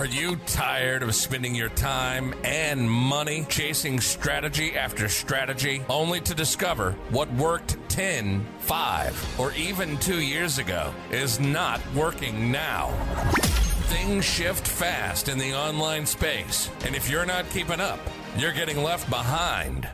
Are you tired of spending your time and money chasing strategy after strategy only to discover what worked 10, 5, or even 2 years ago is not working now? Things shift fast in the online space, and if you're not keeping up, you're getting left behind.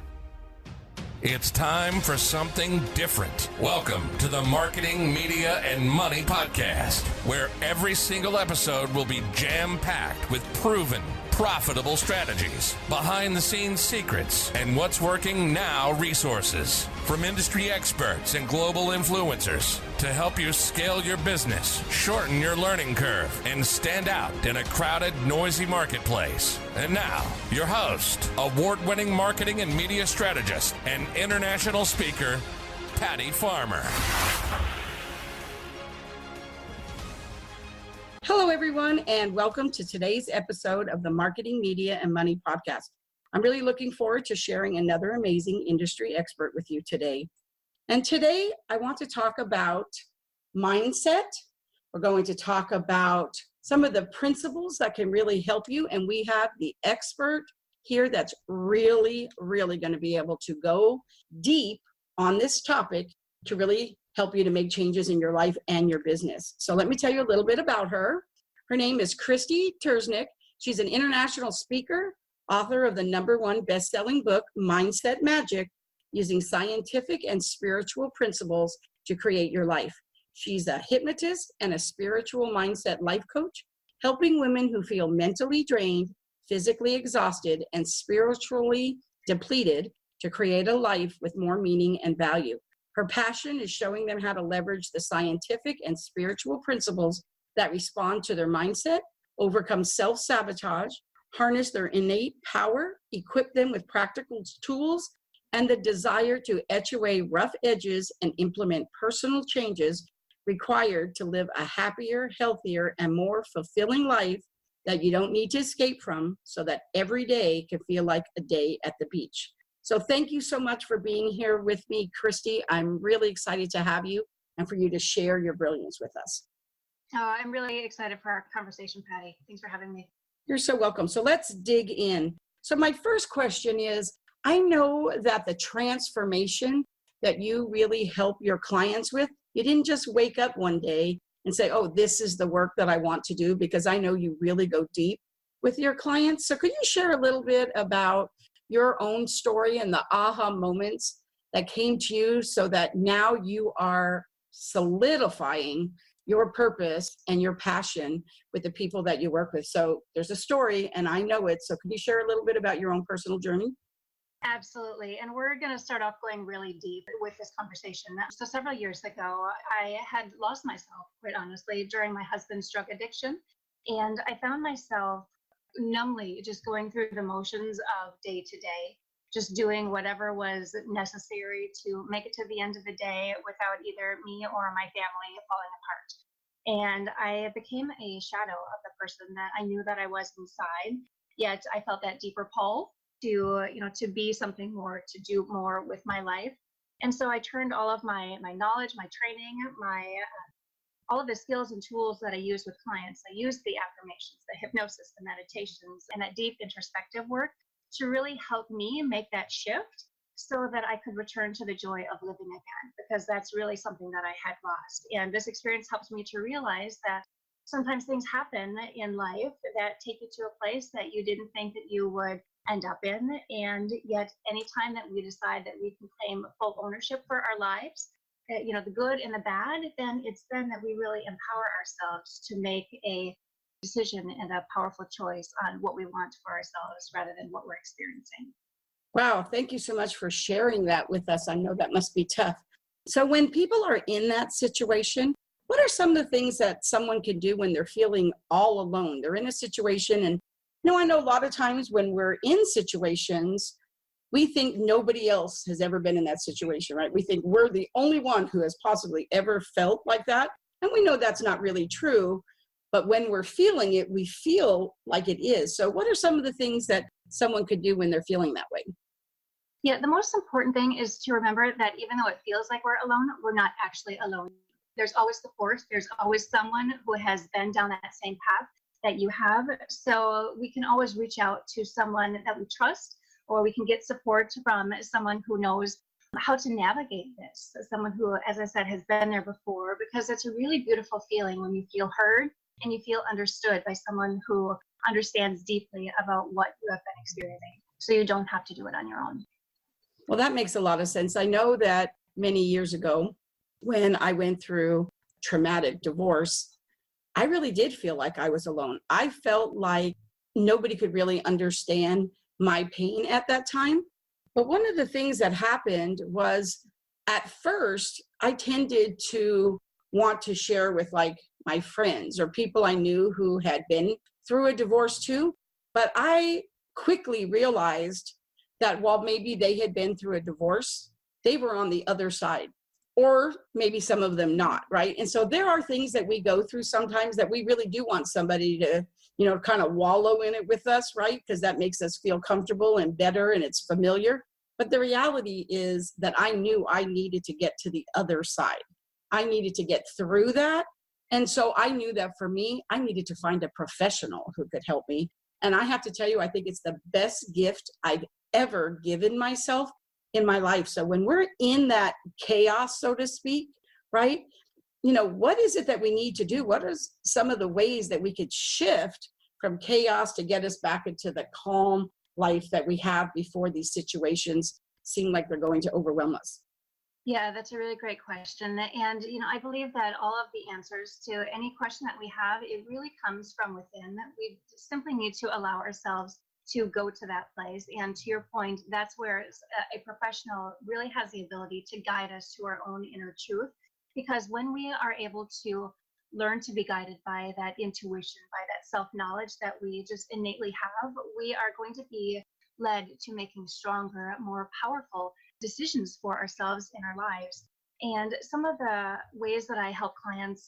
It's time for something different. Welcome to the Marketing, Media, and Money Podcast, where every single episode will be jam-packed with proven, profitable strategies, behind-the-scenes secrets, and what's working now resources from industry experts and global influencers to help you scale your business, shorten your learning curve, and stand out in a crowded, noisy marketplace. And now, your host, award-winning marketing and media strategist, and international speaker, Patty Farmer. Hello, everyone, and welcome to today's episode of the Marketing, Media, and Money Podcast. I'm really looking forward to sharing another amazing industry expert with you today. And today, I want to talk about mindset. We're going to talk about some of the principles that can really help you. And we have the expert here that's really going to be able to go deep on this topic to really help you to make changes in your life and your business. So let me tell you a little bit about her. Her name is Krysti Turznik. She's an international speaker, author of the #1 best-selling book, Mindset Magic, using scientific and spiritual principles to create your life. She's a hypnotist and a spiritual mindset life coach, helping women who feel mentally drained, physically exhausted, and spiritually depleted to create a life with more meaning and value. Her passion is showing them how to leverage the scientific and spiritual principles that respond to their mindset, overcome self-sabotage, harness their innate power, equip them with practical tools, and the desire to etch away rough edges and implement personal changes required to live a happier, healthier, and more fulfilling life that you don't need to escape from, so that every day can feel like a day at the beach. So thank you so much for being here with me, Krysti. I'm really excited to have you and for you to share your brilliance with us. I'm really excited for our conversation, Patty. Thanks for having me. You're so welcome. So let's dig in. So my first question is, I know that the transformation that you really help your clients with, you didn't just wake up one day and say, oh, this is the work that I want to do, because I know you really go deep with your clients. So could you share a little bit about your own story and the aha moments that came to you so that now you are solidifying your purpose and your passion with the people that you work with? So there's a story and I know it. So can you share a little bit about your own personal journey? Absolutely. And we're going to start off going really deep with this conversation. So several years ago, I had lost myself, quite honestly, during my husband's drug addiction. And I found myself numbly just going through the motions of day to day, just doing whatever was necessary to make it to the end of the day without either me or my family falling apart. And I became a shadow of the person that I knew that I was inside, yet I felt that deeper pull to be something more, to do more with my life. And so I turned all of my knowledge, my training, all of the skills and tools that I use with clients. I use the affirmations, the hypnosis, the meditations, and that deep introspective work to really help me make that shift so that I could return to the joy of living again, because that's really something that I had lost. And this experience helps me to realize that sometimes things happen in life that take you to a place that you didn't think that you would end up in. And yet anytime that we decide that we can claim full ownership for our lives, the good and the bad, then it's then that we really empower ourselves to make a decision and a powerful choice on what we want for ourselves rather than what we're experiencing. Wow, thank you so much for sharing that with us. I know that must be tough. So when people are in that situation, what are some of the things that someone can do when they're feeling all alone? They're in a situation, and I know a lot of times when we're in situations, we think nobody else has ever been in that situation, right? We think we're the only one who has possibly ever felt like that. And we know that's not really true. But when we're feeling it, we feel like it is. So what are some of the things that someone could do when they're feeling that way? Yeah, the most important thing is to remember that even though it feels like we're alone, we're not actually alone. There's always the force. There's always someone who has been down that same path that you have. So we can always reach out to someone that we trust, or we can get support from someone who knows how to navigate this. Someone who, as I said, has been there before, because it's a really beautiful feeling when you feel heard and you feel understood by someone who understands deeply about what you have been experiencing. So you don't have to do it on your own. Well, that makes a lot of sense. I know that many years ago, when I went through traumatic divorce, I really did feel like I was alone. I felt like nobody could really understand my pain at that time. But one of the things that happened was, at first, I tended to want to share with like my friends or people I knew who had been through a divorce too. But I quickly realized that while maybe they had been through a divorce, they were on the other side, or maybe some of them not, right? And so there are things that we go through sometimes that we really do want somebody to, kind of wallow in it with us, right? Because that makes us feel comfortable and better and it's familiar. But the reality is that I knew I needed to get to the other side. I needed to get through that. And so I knew that for me, I needed to find a professional who could help me. And I have to tell you, I think it's the best gift I've ever given myself in my life. So when we're in that chaos, so to speak, right? What is it that we need to do? What are some of the ways that we could shift from chaos to get us back into the calm life that we have before these situations seem like they're going to overwhelm us? Yeah, that's a really great question. And, I believe that all of the answers to any question that we have, it really comes from within. We simply need to allow ourselves to go to that place. And to your point, that's where a professional really has the ability to guide us to our own inner truth. Because when we are able to learn to be guided by that intuition, by that self-knowledge that we just innately have, we are going to be led to making stronger, more powerful decisions for ourselves in our lives. And some of the ways that I help clients,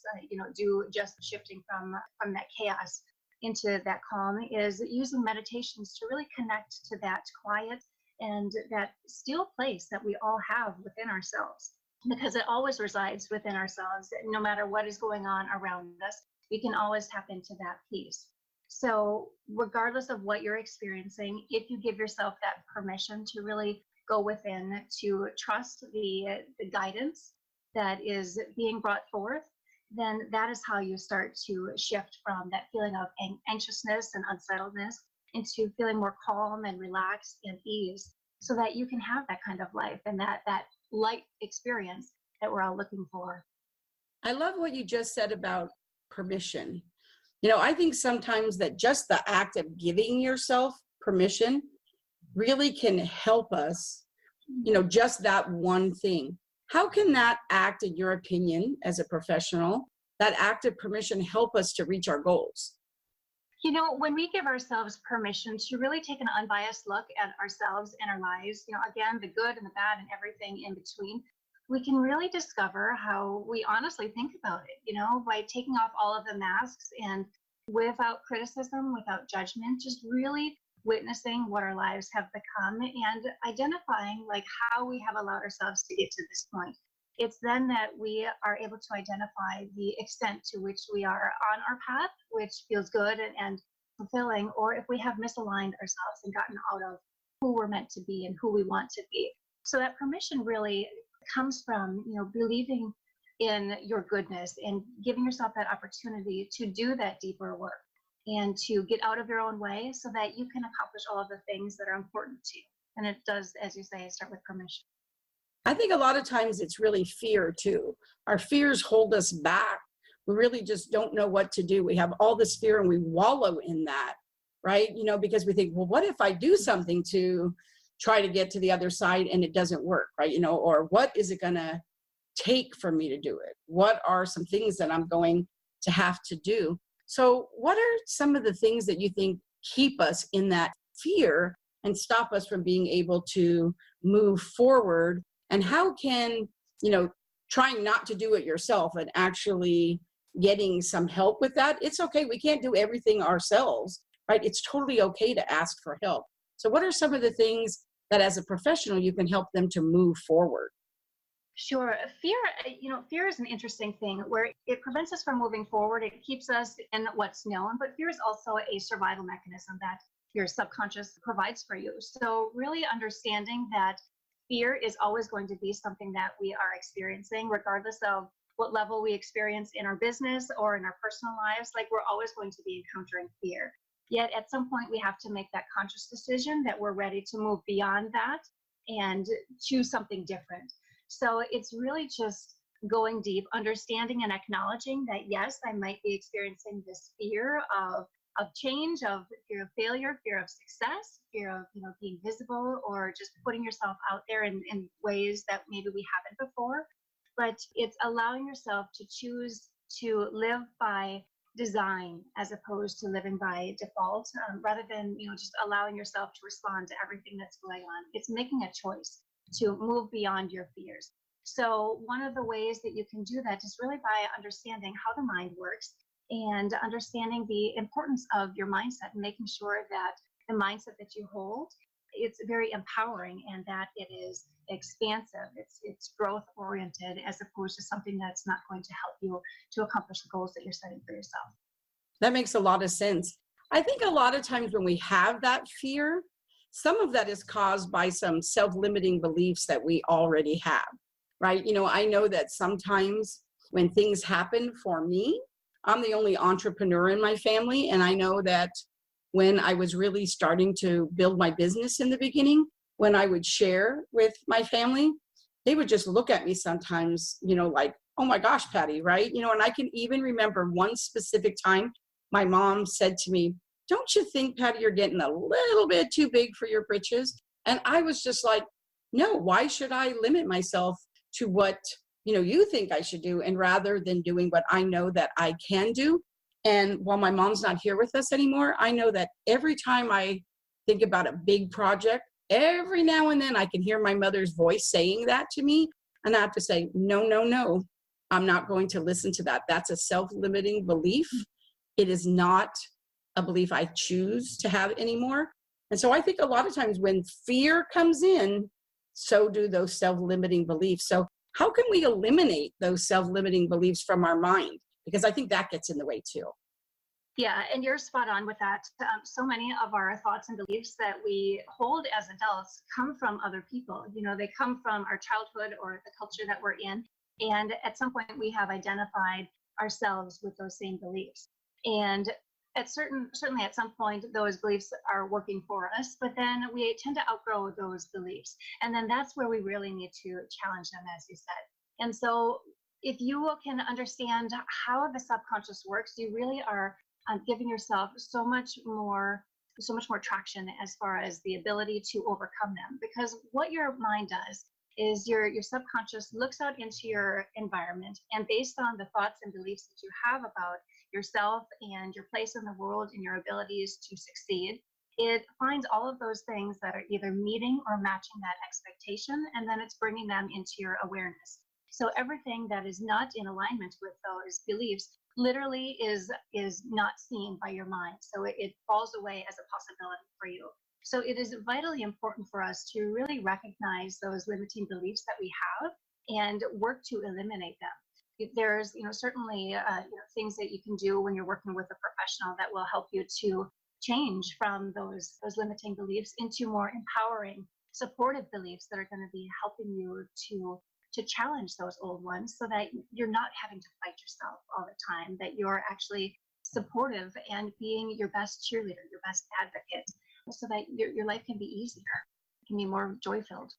do just shifting from that chaos into that calm is using meditations to really connect to that quiet and that still place that we all have within ourselves, because it always resides within ourselves. No matter what is going on around us, we can always tap into that peace. So regardless of what you're experiencing, if you give yourself that permission to really go within, to trust the guidance that is being brought forth, then that is how you start to shift from that feeling of anxiousness and unsettledness into feeling more calm and relaxed and ease, so that you can have that kind of life and that light experience that we're all looking for. I love what you just said about permission. I think sometimes that just the act of giving yourself permission really can help us, just that one thing. How can that act, in your opinion, as a professional, that act of permission help us to reach our goals? When we give ourselves permission to really take an unbiased look at ourselves and our lives, again, the good and the bad and everything in between, we can really discover how we honestly think about it, by taking off all of the masks and without criticism, without judgment, just really witnessing what our lives have become and identifying like how we have allowed ourselves to get to this point. It's then that we are able to identify the extent to which we are on our path, which feels good and fulfilling, or if we have misaligned ourselves and gotten out of who we're meant to be and who we want to be. So that permission really comes from, believing in your goodness and giving yourself that opportunity to do that deeper work and to get out of your own way so that you can accomplish all of the things that are important to you. And it does, as you say, start with permission. I think a lot of times it's really fear too. Our fears hold us back. We really just don't know what to do. We have all this fear and we wallow in that, right? Because we think, well, what if I do something to try to get to the other side and it doesn't work, right? Or what is it going to take for me to do it? What are some things that I'm going to have to do? So what are some of the things that you think keep us in that fear and stop us from being able to move forward? And how can, trying not to do it yourself and actually getting some help with that? It's okay. We can't do everything ourselves, right? It's totally okay to ask for help. So what are some of the things that as a professional, you can help them to move forward? Sure. Fear is an interesting thing where it prevents us from moving forward. It keeps us in what's known, but fear is also a survival mechanism that your subconscious provides for you. So really understanding that fear is always going to be something that we are experiencing, regardless of what level we experience in our business or in our personal lives. Like, we're always going to be encountering fear. Yet at some point we have to make that conscious decision that we're ready to move beyond that and choose something different. So it's really just going deep, understanding and acknowledging that, yes, I might be experiencing this fear of change, of fear of failure, fear of success, fear of being visible, or just putting yourself out there in ways that maybe we haven't before. But it's allowing yourself to choose to live by design as opposed to living by default, rather than just allowing yourself to respond to everything that's going on. It's making a choice to move beyond your fears. So one of the ways that you can do that is really by understanding how the mind works and understanding the importance of your mindset and making sure that the mindset that you hold, it's very empowering and that it is expansive. It's growth oriented as opposed to something that's not going to help you to accomplish the goals that you're setting for yourself. That makes a lot of sense. I think a lot of times when we have that fear, some of that is caused by some self-limiting beliefs that we already have, right? I know that sometimes when things happen for me, I'm the only entrepreneur in my family. And I know that when I was really starting to build my business in the beginning, when I would share with my family, they would just look at me sometimes, like, oh my gosh, Patty, right? And I can even remember one specific time my mom said to me, don't you think, Patty, you're getting a little bit too big for your britches? And I was just like, no, why should I limit myself to what, you think I should do, and rather than doing what I know that I can do. And while my mom's not here with us anymore, I know that every time I think about a big project, every now and then I can hear my mother's voice saying that to me. And I have to say, no, I'm not going to listen to that. That's a self-limiting belief. It is not a belief I choose to have anymore. And so I think a lot of times when fear comes in, so do those self-limiting beliefs. So how can we eliminate those self-limiting beliefs from our mind? Because I think that gets in the way too. Yeah, and you're spot on with that. So many of our thoughts and beliefs that we hold as adults come from other people. They come from our childhood or the culture that we're in. And at some point we have identified ourselves with those same beliefs. And certainly at some point, those beliefs are working for us, but then we tend to outgrow those beliefs. And then that's where we really need to challenge them, as you said. And so if you can understand how the subconscious works, you really are giving yourself so much more traction as far as the ability to overcome them. Because what your mind does is your subconscious looks out into your environment, and based on the thoughts and beliefs that you have about yourself and your place in the world and your abilities to succeed, it finds all of those things that are either meeting or matching that expectation, and then it's bringing them into your awareness. So everything that is not in alignment with those beliefs literally is not seen by your mind. So it falls away as a possibility for you. So it is vitally important for us to really recognize those limiting beliefs that we have and work to eliminate them. There's, certainly, things that you can do when you're working with a professional that will help you to change from those limiting beliefs into more empowering, supportive beliefs that are going to be helping you to challenge those old ones, so that you're not having to fight yourself all the time, that you're actually supportive and being your best cheerleader, your best advocate, so that your life can be easier, can be more joy-filled.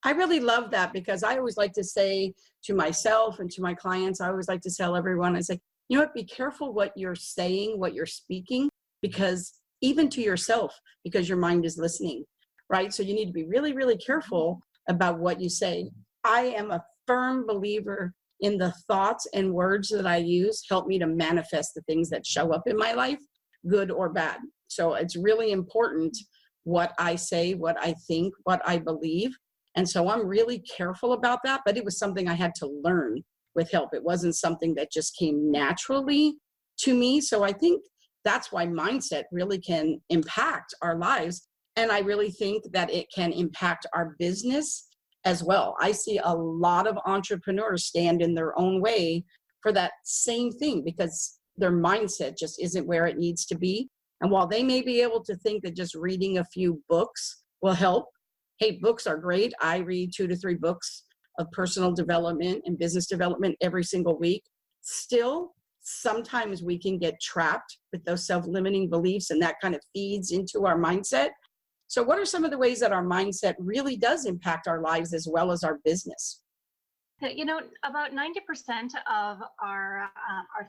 I really love that, because I always like to say to myself and to my clients, I always like to tell everyone, I say, be careful what you're saying, what you're speaking, because even to yourself, because your mind is listening, right? So you need to be really, really careful about what you say. I am a firm believer in the thoughts and words that I use help me to manifest the things that show up in my life, good or bad. So it's really important what I say, what I think, what I believe. And so I'm really careful about that, but it was something I had to learn with help. It wasn't something that just came naturally to me. So I think that's why mindset really can impact our lives. And I really think that it can impact our business as well. I see a lot of entrepreneurs stand in their own way for that same thing because their mindset just isn't where it needs to be. And while they may be able to think that just reading a few books will help, hey, books are great. I read 2 to 3 books of personal development and business development every single week. Still, sometimes we can get trapped with those self-limiting beliefs, and that kind of feeds into our mindset. So what are some of the ways that our mindset really does impact our lives as well as our business? You know, about 90% of our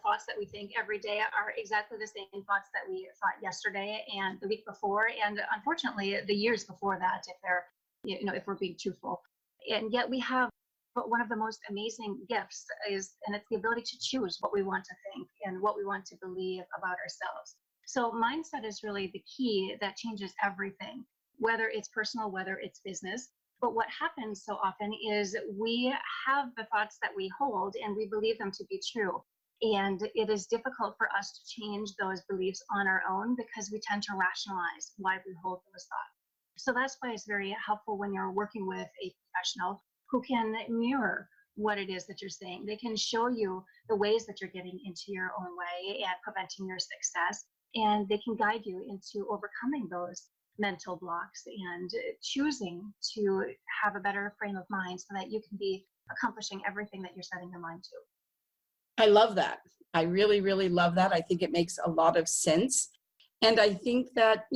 thoughts that we think every day are exactly the same thoughts that we thought yesterday and the week before, and unfortunately, the years before that, if we're being truthful. And yet we have one of the most amazing gifts and it's the ability to choose what we want to think and what we want to believe about ourselves. So mindset is really the key that changes everything, whether it's personal, whether it's business. But what happens so often is we have the thoughts that we hold and we believe them to be true. And it is difficult for us to change those beliefs on our own because we tend to rationalize why we hold those thoughts. So that's why it's very helpful when you're working with a professional who can mirror what it is that you're saying. They can show you the ways that you're getting into your own way and preventing your success. And they can guide you into overcoming those mental blocks and choosing to have a better frame of mind so that you can be accomplishing everything that you're setting your mind to. I love that. I really, really love that. I think it makes a lot of sense. And I think that,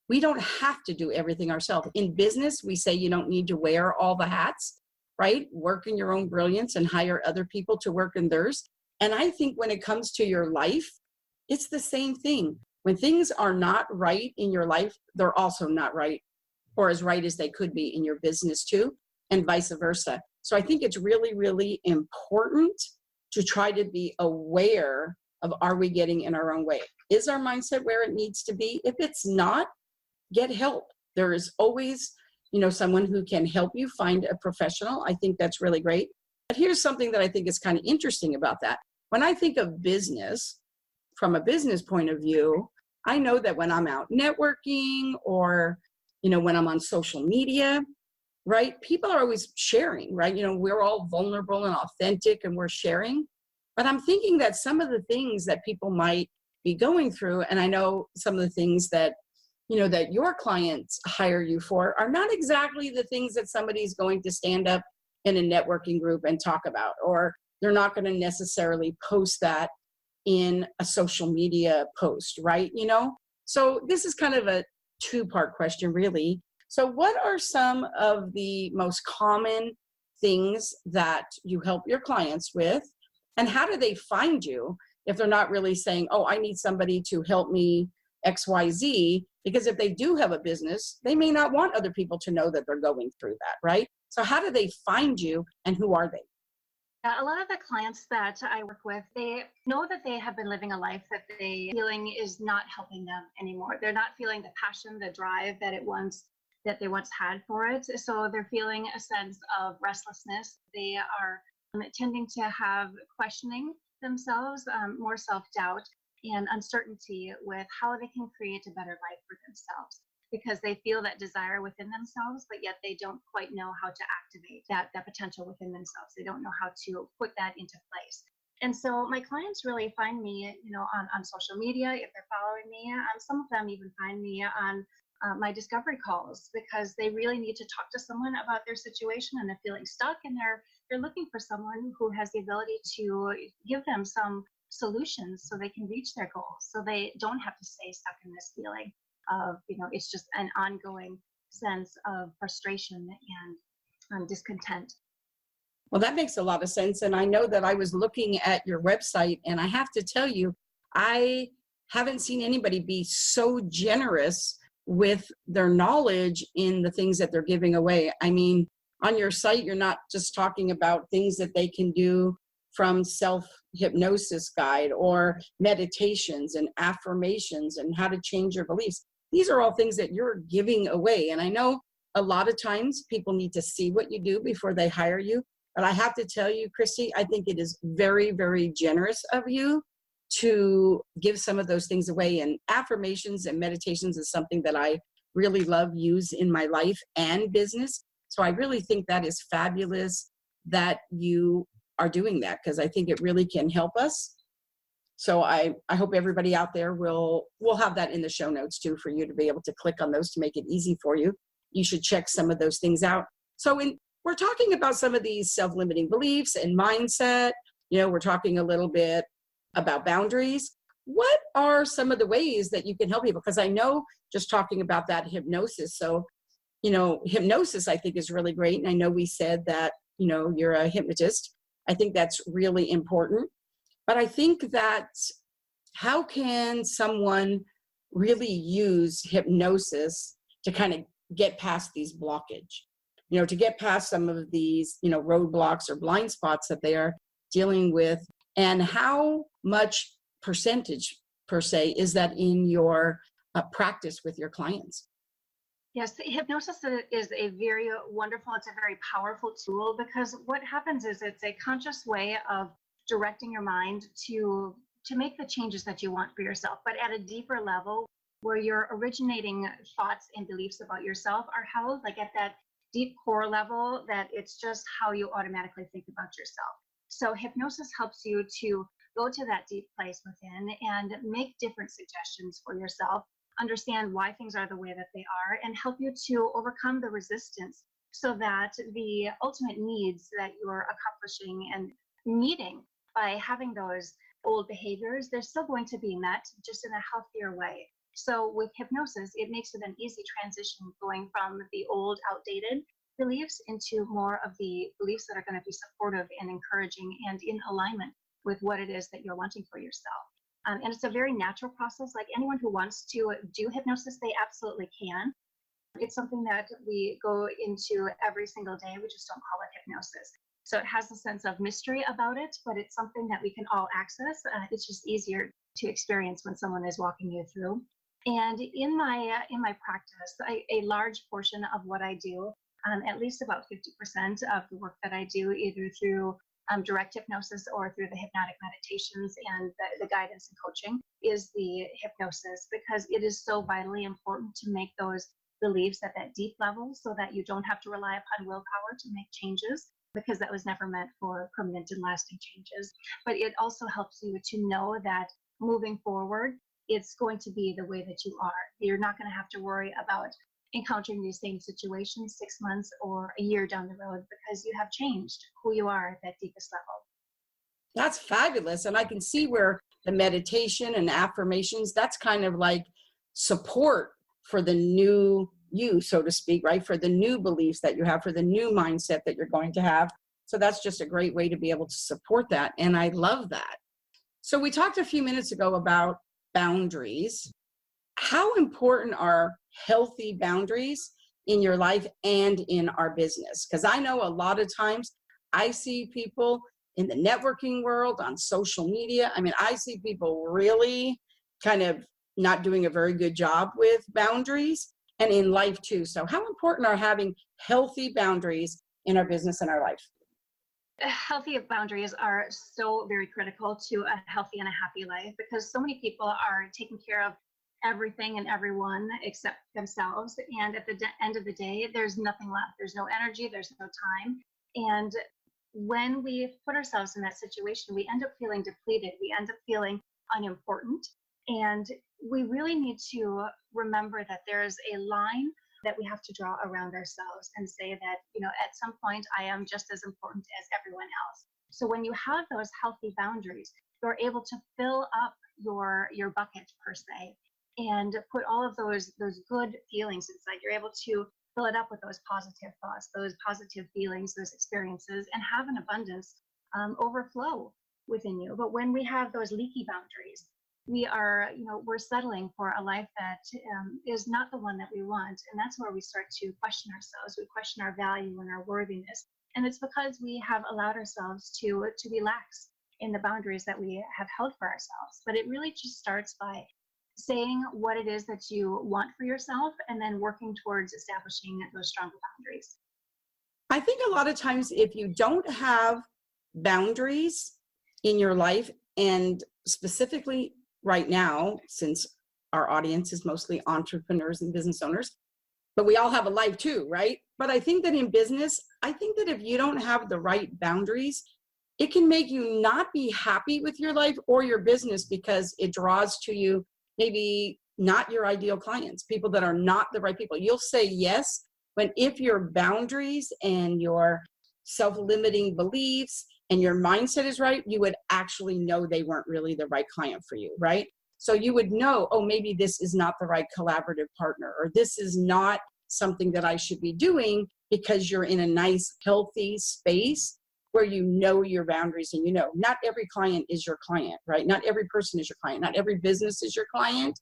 we don't have to do everything ourselves. In business, we say you don't need to wear all the hats, right? Work in your own brilliance and hire other people to work in theirs. And I think when it comes to your life, it's the same thing. When things are not right in your life, they're also not right or as right as they could be in your business too, and vice versa. So I think it's really, really important to try to be aware of, are we getting in our own way? Is our mindset where it needs to be? If it's not, get help. There is always, someone who can help you find a professional. I think that's really great. But here's something that I think is kind of interesting about that. When I think of business, from a business point of view, I know that when I'm out networking or, when I'm on social media, right? People are always sharing, right? We're all vulnerable and authentic and we're sharing. But I'm thinking that some of the things that people might be going through, and I know some of the things that, that your clients hire you for are not exactly the things that somebody's going to stand up in a networking group and talk about, or they're not going to necessarily post that in a social media post, right? So this is kind of a 2-part question, really. So what are some of the most common things that you help your clients with? And how do they find you if they're not really saying, oh, I need somebody to help me XYZ? Because if they do have a business, they may not want other people to know that they're going through that, right? So how do they find you and who are they? A lot of the clients that I work with, they know that they have been living a life that they feeling is not helping them anymore. They're not feeling the passion, the drive that they once had for it. So they're feeling a sense of restlessness. They are tending to have questioning themselves, more self-doubt and uncertainty with how they can create a better life for themselves, because they feel that desire within themselves, but yet they don't quite know how to activate that potential within themselves. They don't know how to put that into place. And so my clients really find me, on social media, if they're following me. Some of them even find me on my discovery calls because they really need to talk to someone about their situation and they're feeling stuck, and they're looking for someone who has the ability to give them some solutions so they can reach their goals, so they don't have to stay stuck in this feeling of, it's just an ongoing sense of frustration and discontent. Well, that makes a lot of sense. And I know that I was looking at your website, and I have to tell you, I haven't seen anybody be so generous with their knowledge in the things that they're giving away. I mean, on your site, you're not just talking about things that they can do from self-hypnosis guide or meditations and affirmations and how to change your beliefs. These are all things that you're giving away. And I know a lot of times people need to see what you do before they hire you. But I have to tell you, Krysti, I think it is very, very generous of you to give some of those things away. And affirmations and meditations is something that I really love, use in my life and business. So I really think that is fabulous that you are doing that, because I think it really can help us. So I hope everybody out there will have that in the show notes too, for you to be able to click on those to make it easy for you. You should check some of those things out. So we're talking about some of these self-limiting beliefs and mindset. We're talking a little bit about boundaries. What are some of the ways that you can help people? Because I know just talking about that hypnosis. So, hypnosis I think is really great. And I know we said that, you're a hypnotist. I think that's really important. But I think that how can someone really use hypnosis to kind of get past these blockage, to get past some of these, roadblocks or blind spots that they are dealing with? And how much percentage per se is that in your practice with your clients? Yes, hypnosis is a very wonderful, it's a very powerful tool, because what happens is it's a conscious way of directing your mind to make the changes that you want for yourself, but at a deeper level, where your originating thoughts and beliefs about yourself are held, like at that deep core level, that it's just how you automatically think about yourself. So hypnosis helps you to go to that deep place within and make different suggestions for yourself, understand why things are the way that they are, and help you to overcome the resistance, so that the ultimate needs that you're accomplishing and meeting by having those old behaviors, they're still going to be met, just in a healthier way. So with hypnosis, it makes it an easy transition, going from the old, outdated beliefs into more of the beliefs that are going to be supportive and encouraging and in alignment with what it is that you're wanting for yourself. And it's a very natural process. Like anyone who wants to do hypnosis, they absolutely can. It's something that we go into every single day. We just don't call it hypnosis. So it has a sense of mystery about it, but it's something that we can all access. It's just easier to experience when someone is walking you through. And in my practice, a large portion of what I do, at least about 50% of the work that I do, either through direct hypnosis or through the hypnotic meditations and the guidance and coaching, is the hypnosis, because it is so vitally important to make those beliefs at that deep level, so that you don't have to rely upon willpower to make changes, because that was never meant for permanent and lasting changes. But it also helps you to know that moving forward, it's going to be the way that you are. You're not going to have to worry about encountering these same situations 6 months or a year down the road, because you have changed who you are at that deepest level. That's fabulous. And I can see where the meditation and affirmations, that's kind of like support for the new you, so to speak, right? For the new beliefs that you have, for the new mindset that you're going to have. So that's just a great way to be able to support that. And I love that. So we talked a few minutes ago about boundaries. How important are healthy boundaries in your life and in our business? Because I know a lot of times I see people in the networking world, on social media. I mean, I see people really kind of not doing a very good job with boundaries, and in life too. So how important are having healthy boundaries in our business and our life? Healthy boundaries are so very critical to a healthy and a happy life, because so many people are taking care of everything and everyone except themselves. And at the end of the day, there's nothing left. There's no energy, there's no time. And when we put ourselves in that situation, we end up feeling depleted. We end up feeling unimportant. And we really need to remember that there's a line that we have to draw around ourselves and say that, at some point I am just as important as everyone else. So when you have those healthy boundaries, you're able to fill up your bucket per se, and put all of those good feelings inside. You're able to fill it up with those positive thoughts, those positive feelings, those experiences, and have an abundance overflow within you. But when we have those leaky boundaries, we're settling for a life that is not the one that we want. And that's where we start to question ourselves. We question our value and our worthiness. And it's because we have allowed ourselves to relax in the boundaries that we have held for ourselves. But it really just starts by saying what it is that you want for yourself, and then working towards establishing those stronger boundaries. I think a lot of times if you don't have boundaries in your life, and specifically right now, since our audience is mostly entrepreneurs and business owners, but we all have a life too, right? But I think that in business, I think that if you don't have the right boundaries, it can make you not be happy with your life or your business because it draws to you maybe not your ideal clients, people that are not the right people. You'll say yes when if your boundaries and your self-limiting beliefs and your mindset is right, you would actually know they weren't really the right client for you, right? So you would know, oh, maybe this is not the right collaborative partner, or this is not something that I should be doing, because you're in a nice, healthy space where you know your boundaries and you know not every client is your client, right? Not every person is your client. Not every business is your client,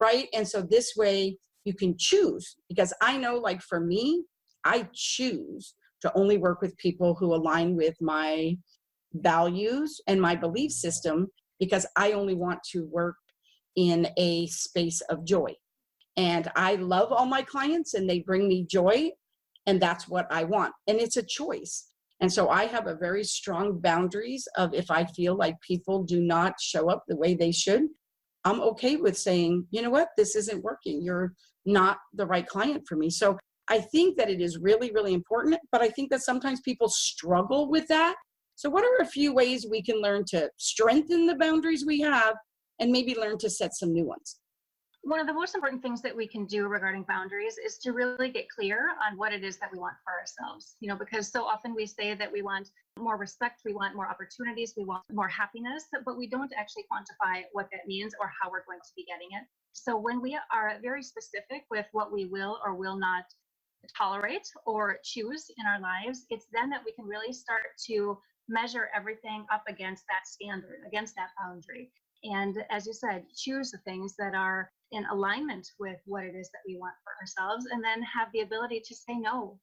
right? And so this way you can choose, because I know, like for me, I choose to only work with people who align with my values and my belief system, because I only want to work in a space of joy. And I love all my clients and they bring me joy, and that's what I want. And it's a choice. And so I have a very strong boundaries of, if I feel like people do not show up the way they should, I'm okay with saying, you know what, this isn't working. You're not the right client for me. So I think that it is really, really important, but I think that sometimes people struggle with that. So what are a few ways we can learn to strengthen the boundaries we have and maybe learn to set some new ones? One of the most important things that we can do regarding boundaries is to really get clear on what it is that we want for ourselves. Because so often we say that we want more respect, we want more opportunities, we want more happiness, but we don't actually quantify what that means or how we're going to be getting it. So when we are very specific with what we will or will not tolerate or choose in our lives, it's then that we can really start to measure everything up against that standard, against that boundary. And as you said, choose the things that are in alignment with what it is that we want for ourselves, and then have the ability to say no.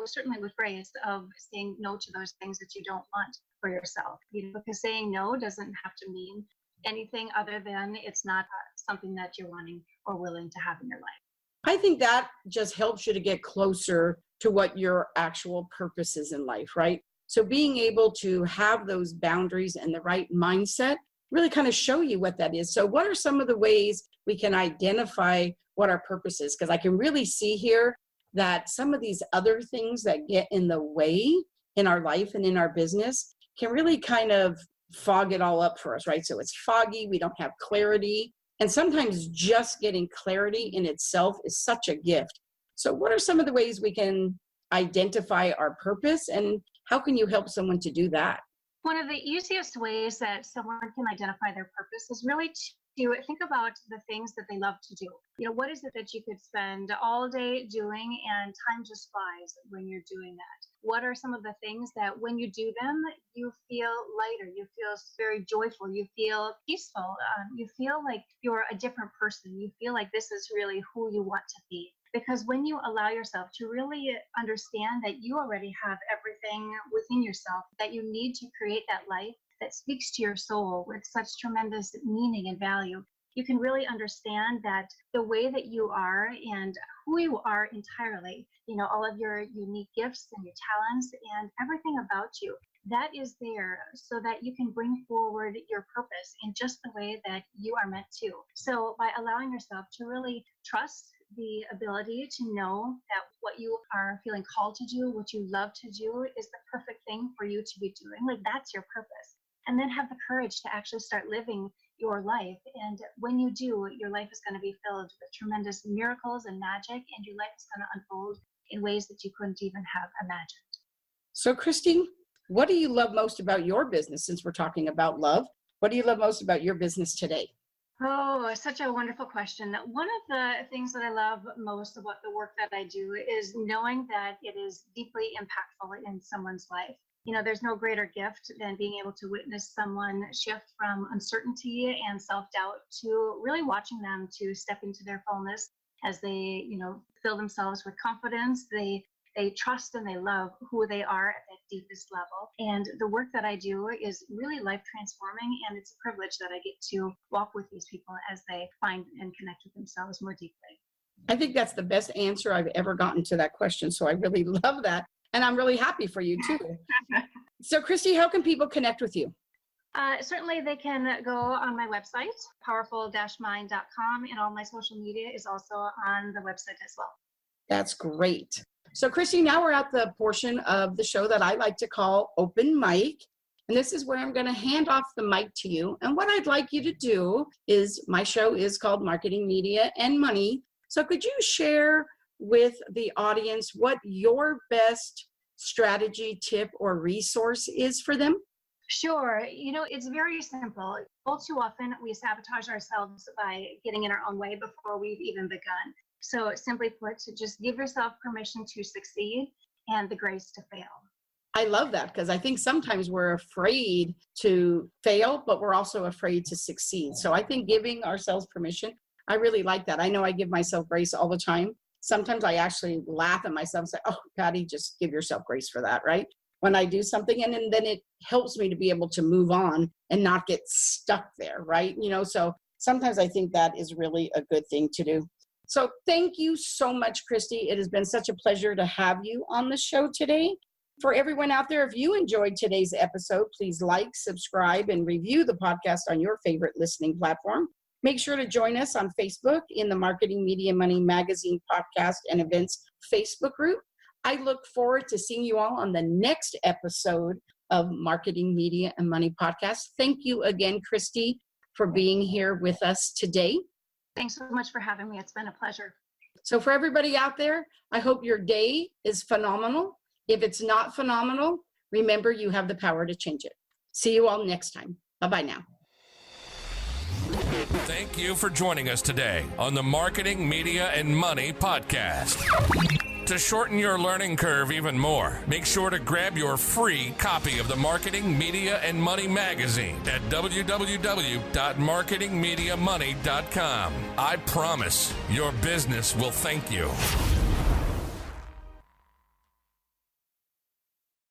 Certainly with grace, of saying no to those things that you don't want for yourself. Because saying no doesn't have to mean anything other than it's not something that you're wanting or willing to have in your life. I think that just helps you to get closer to what your actual purpose is in life, right? So being able to have those boundaries and the right mindset really kind of show you what that is. So what are some of the ways we can identify what our purpose is? Because I can really see here that some of these other things that get in the way in our life and in our business can really kind of fog it all up for us, right? So it's foggy, we don't have clarity. And sometimes just getting clarity in itself is such a gift. So what are some of the ways we can identify our purpose, and how can you help someone to do that? One of the easiest ways that someone can identify their purpose is really to think about the things that they love to do. What is it that you could spend all day doing and time just flies when you're doing that? What are some of the things that when you do them, you feel lighter, you feel very joyful, you feel peaceful, you feel like you're a different person, you feel like this is really who you want to be? Because when you allow yourself to really understand that you already have everything within yourself that you need to create that life that speaks to your soul with such tremendous meaning and value, you can really understand that the way that you are and who you are entirely, all of your unique gifts and your talents and everything about you, that is there so that you can bring forward your purpose in just the way that you are meant to. So by allowing yourself to really trust the ability to know that what you are feeling called to do, what you love to do, is the perfect thing for you to be doing. Like, that's your purpose. And then have the courage to actually start living your life. And when you do, your life is going to be filled with tremendous miracles and magic, and your life is going to unfold in ways that you couldn't even have imagined. So Krysti, what do you love most about your business? Since we're talking about love, what do you love most about your business today? Oh, such a wonderful question. One of the things that I love most about the work that I do is knowing that it is deeply impactful in someone's life. There's no greater gift than being able to witness someone shift from uncertainty and self-doubt to really watching them to step into their fullness as they, fill themselves with confidence. They trust and they love who they are at that deepest level. And the work that I do is really life transforming, and it's a privilege that I get to walk with these people as they find and connect with themselves more deeply. I think that's the best answer I've ever gotten to that question. So I really love that. And I'm really happy for you too. So Krysti, how can people connect with you? Certainly they can go on my website, powerful-mind.com, and all my social media is also on the website as well. That's great. So Krysti, now we're at the portion of the show that I like to call Open Mic. And this is where I'm going to hand off the mic to you. And what I'd like you to do is, my show is called Marketing, Media, and Money. So could you share with the audience what your best strategy, tip, or resource is for them? Sure. It's very simple. All too often, we sabotage ourselves by getting in our own way before we've even begun. So simply put, to just give yourself permission to succeed and the grace to fail. I love that, because I think sometimes we're afraid to fail, but we're also afraid to succeed. So I think giving ourselves permission, I really like that. I know I give myself grace all the time. Sometimes I actually laugh at myself and say, oh, Patty, just give yourself grace for that, right? When I do something, and then it helps me to be able to move on and not get stuck there, right? So sometimes I think that is really a good thing to do. So thank you so much, Krysti. It has been such a pleasure to have you on the show today. For everyone out there, if you enjoyed today's episode, please like, subscribe, and review the podcast on your favorite listening platform. Make sure to join us on Facebook in the Marketing, Media, Money Magazine Podcast and Events Facebook group. I look forward to seeing you all on the next episode of Marketing, Media, and Money Podcast. Thank you again, Krysti, for being here with us today. Thanks so much for having me. It's been a pleasure. So for everybody out there, I hope your day is phenomenal. If it's not phenomenal, remember you have the power to change it. See you all next time. Bye-bye now. Thank you for joining us today on the Marketing, Media, and Money Podcast. To shorten your learning curve even more, make sure to grab your free copy of the Marketing, Media, and Money magazine at www.marketingmediamoney.com. I promise your business will thank you.